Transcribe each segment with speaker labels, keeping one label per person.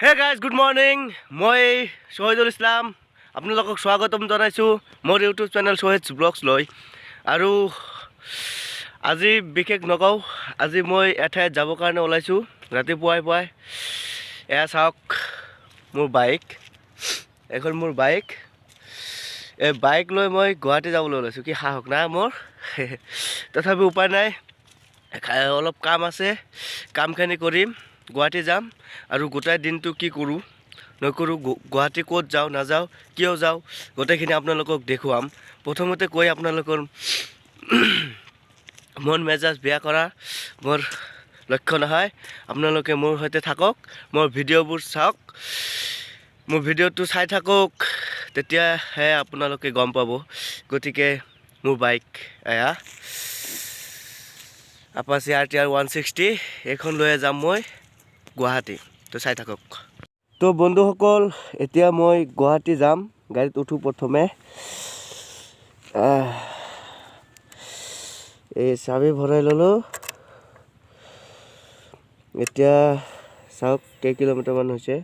Speaker 1: Hey guys, good morning. মই Sohidul Islam. আপোনালোকক স্বাগতম জনাইছোঁ মোৰ ইউটিউব চেনেল Sohid ব্লগছ লৈ। আৰু আজি বিশেষ নকওঁ, আজি মই এঠাইত যাবৰ কাৰণে ওলাইছোঁ ৰাতিপুৱাই। এয়া চাওক মোৰ বাইক, এখন মোৰ বাইক। এই বাইক লৈ মই গুৱাহাটী যাবলৈ ওলাইছোঁ। কি সাহস নাই মোৰ, তথাপি উপায় নাই, অলপ কাম আছে, কামখিনি কৰিম, গুৱাহাটী যাম। আৰু গোটেই দিনটো কি কৰোঁ নকৰোঁ, গুৱাহাটী ক'ত যাওঁ নাযাওঁ, কিয় যাওঁ, গোটেইখিনি আপোনালোকক দেখুৱাম। প্ৰথমতে কৈ আপোনালোকৰ মন মেজাজ বেয়া কৰা মোৰ লক্ষ্য নহয়। আপোনালোকে মোৰ সৈতে থাকক, মোৰ ভিডিঅ'বোৰ চাওক, মোৰ ভিডিঅ'টো চাই থাকক, তেতিয়াহে আপোনালোকে গম পাব। গতিকে মোৰ বাইক এয়া আপাচি RTR 160, এইখন লৈয়ে যাম মই গুৱাহাটী। তো চাই থাকক। তো বন্ধুসকল, এতিয়া মই গুৱাহাটী যাম, গাড়ীত উঠোঁ প্ৰথমে। এই চাবি ভৰাই ল'লোঁ। এতিয়া চাওক কেই কিলোমিটাৰমান হৈছে,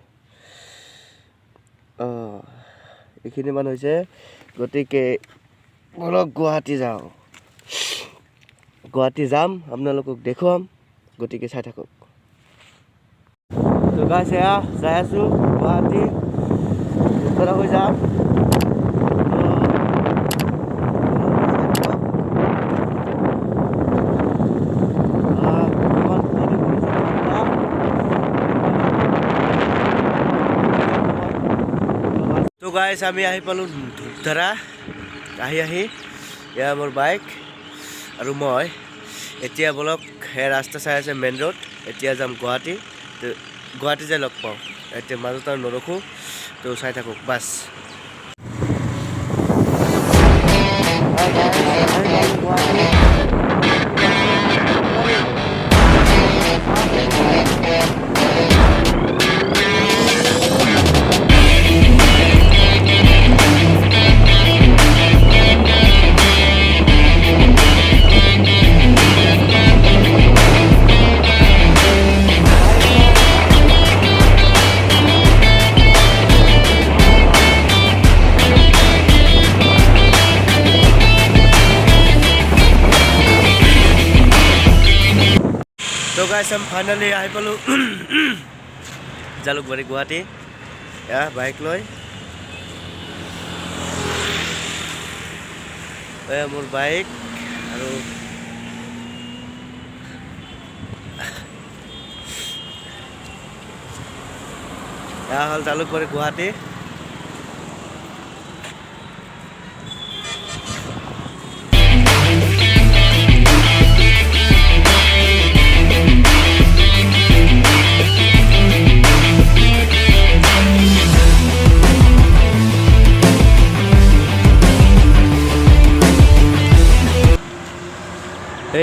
Speaker 1: এইখিনিমান হৈছে। গতিকে বলক গুৱাহাটী যাওঁ, গুৱাহাটী যাম, আপোনালোকক দেখুৱাম। গতিকে চাই থাকক। তো গাইছ এয়া যাই আছোঁ গুৱাহাটী, উত্তৰা হৈ যাম। তো গাইছ আমি আহি পালোঁ ধূপধাৰা। আহি এয়া মোৰ বাইক আৰু মই। এতিয়া বলক সেই ৰাস্তা চাই আছে মেইন ৰোড। এতিয়া যাম গুৱাহাটী। গুৱাহাটী যাই লগ পাওঁ, এতিয়া মাজত আৰু নৰখোঁ। তো চাই থাকক বাছ। তো গাইছ আমি ফাইনেলি আহি পালোঁ জালুকবাৰী গুৱাহাটী। এয়া বাইক লৈ, এয়া মোৰ বাইক। আৰু এয়া হ'ল জালুকবাৰী গুৱাহাটী।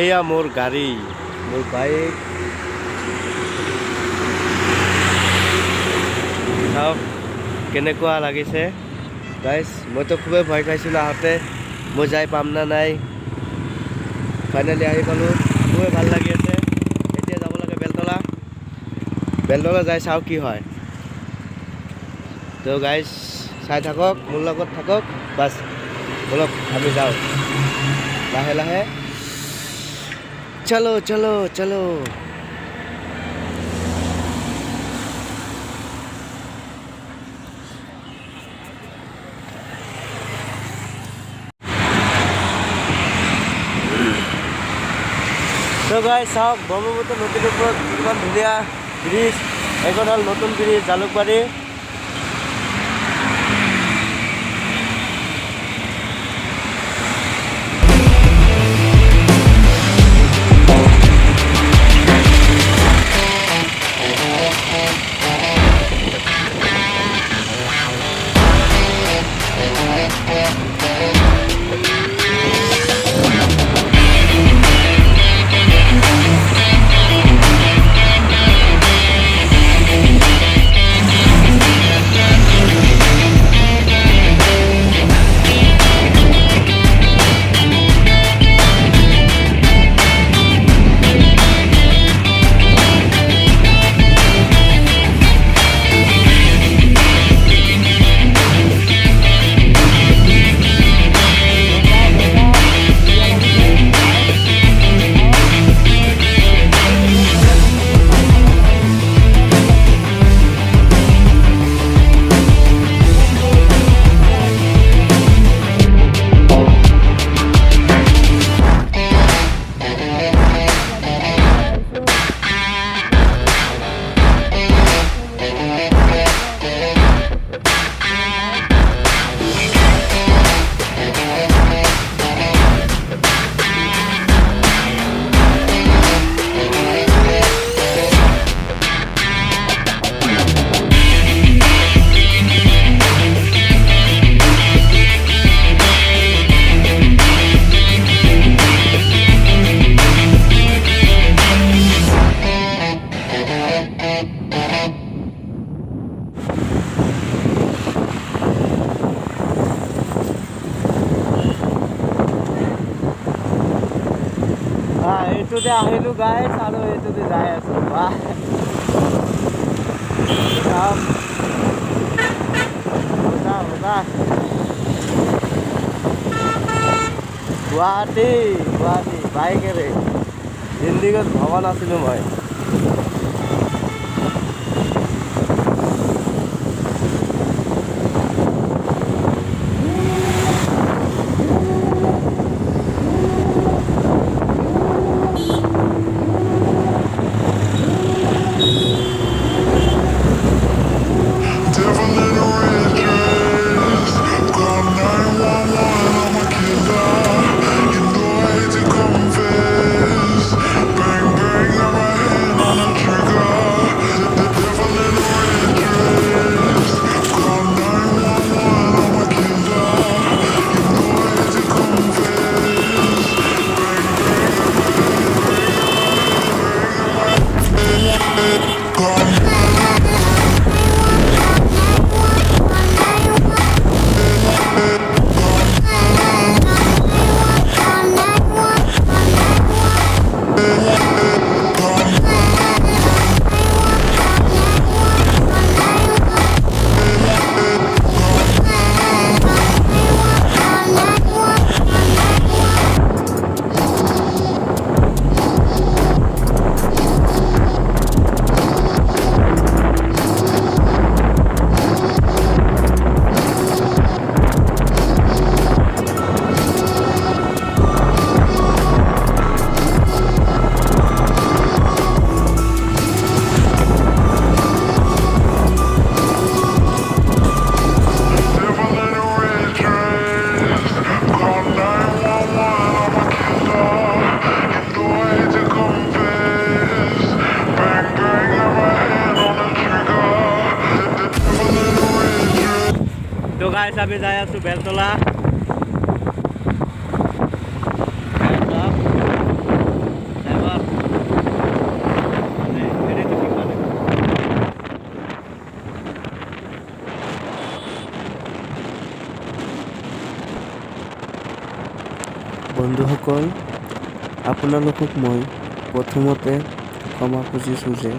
Speaker 1: এয়া মোৰ গাড়ী, মোৰ বাইক। চাওক কেনেকুৱা লাগিছে গাইছ। মইতো খুবেই ভয় খাইছিলোঁ আহোঁতে, মই যাই পাম না নাই। ফাইনেলি আহি পালোঁ, খুবেই ভাল লাগি আছে। এতিয়া যাব লাগে বেলতলা যাই চাওঁ কি হয়। তো গাইছ চাই থাকক, মোৰ লগত থাকক বাছ। বলক আমি যাওঁ লাহে লাহে। চলো চলো চলো। তো গাইছ চাওক ব্ৰহ্মপুত্ৰ নদীৰ ওপৰত কিমান ধুনীয়া ব্ৰিজ। এইখন হ'ল নতুন ব্ৰিজ জালুকবাৰী। এইটোতে আহিলোঁ গাইছ আৰু এইটোতে যাই আছোঁ বাহ মজা মজা গুৱাহাটী গুৱাহাটী বাইকেৰে জিন্দিগত ভবা নাছিলোঁ মই তো গাইছ আমি যাই আছোঁ বেলতলা বন্ধুসকল আপোনালোকক মই প্ৰথমতে ক্ষমা খুজিছোঁ যে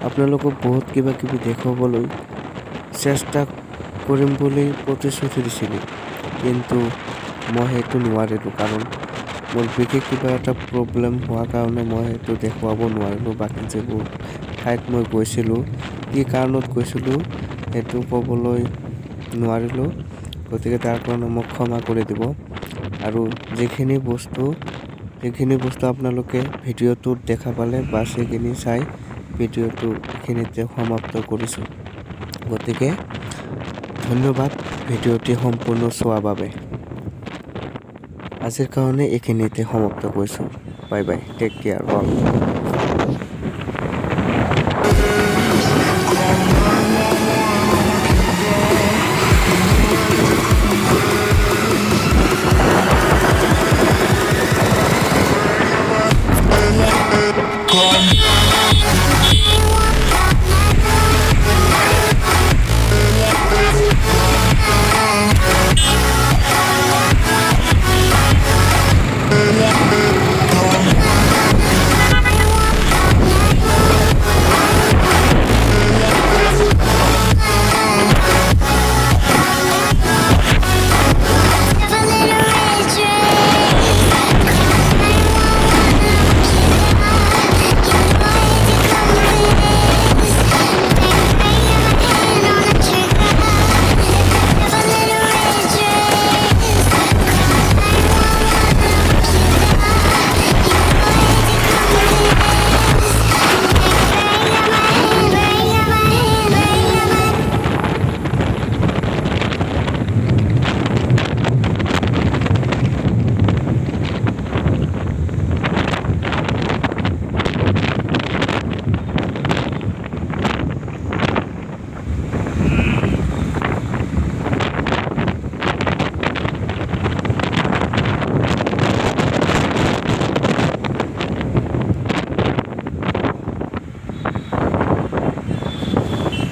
Speaker 1: আপোনালোকক বহুত কিবা কিবি দেখুৱাবলৈ চেষ্টা কৰিম বুলি প্ৰতিশ্ৰুতি দিছিলোঁ কিন্তু মই সেইটো নোৱাৰিলোঁ কাৰণ মোৰ বিশেষ কিবা এটা প্ৰব্লেম হোৱাৰ কাৰণে মই সেইটো দেখুৱাব নোৱাৰিলোঁ বাকী যিবোৰ ঠাইত মই গৈছিলোঁ কি কাৰণত গৈছিলোঁ সেইটো ক'বলৈ নোৱাৰিলোঁ গতিকে তাৰ কাৰণে মোক ক্ষমা কৰি দিব আৰু যিখিনি বস্তু আপোনালোকে ভিডিঅ'টোত দেখা পালে বা সেইখিনি চাই ভিডিঅ'টো এইখিনিতে সমাপ্ত কৰিছোঁ গতিকে ধন্যবাদ ভিডিঅ'টি সম্পূৰ্ণ চোৱাৰ বাবে আজিৰ কাৰণে এইখিনিতে সমাপ্ত কৰিছোঁ bye bye take care all